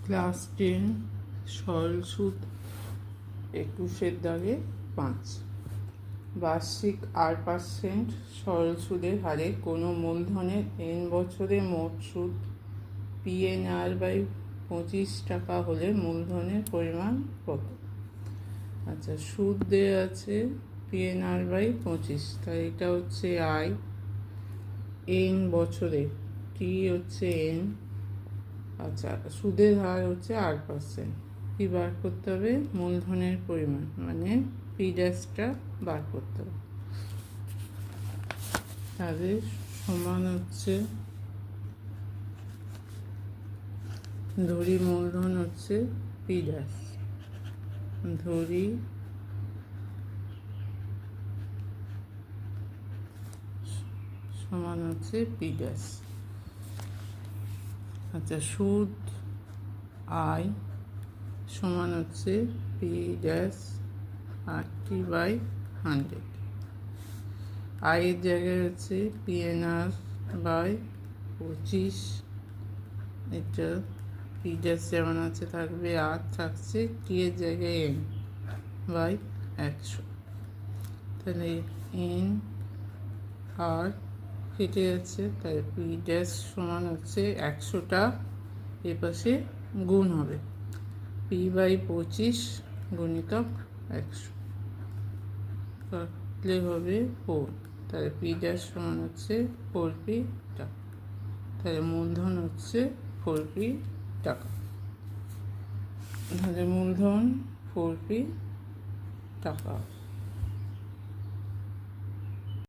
Class 10 সরল সুদ 21-এর দাগে 5। বার্ষিক 8% সরল সুদের হারে কোনো মূলধনের n বছরে মোট সুদ PNR/25 টাকা হলে মূলধনের পরিমাণ কত? আচ্ছা, সুদ দেওয়া আছে PNR/25, তাই এটা হচ্ছে আয়, n বছরে, t হচ্ছে n। আচ্ছা, সুদের হার হচ্ছে 8%। কি বার করতে হবে? মূলধনের পরিমাণ, মানে P' বার করতে হবে। তাদের সমান হচ্ছে, ধরি মূলধন হচ্ছে P', ধরি সমান হচ্ছে P'। আচ্ছা, সুদ আয় সমান হচ্ছে P'/100। আয়ের জায়গায় হচ্ছে PNR/25, এটা P' যেমন আছে থাকবে, আর থাকছে T এর জায়গায় n/100। তাহলে n আর কেটে যাচ্ছে, তাই P' সমান হচ্ছে 100টা এ পাশে গুণ হবে, P/25 গুণিতক 100 কাটলে হবে 4। তাহলে P' সমান হচ্ছে 4p টাকা। তাহলে মূলধন হচ্ছে 4p টাকা। তাহলে মূলধন 4p টাকা।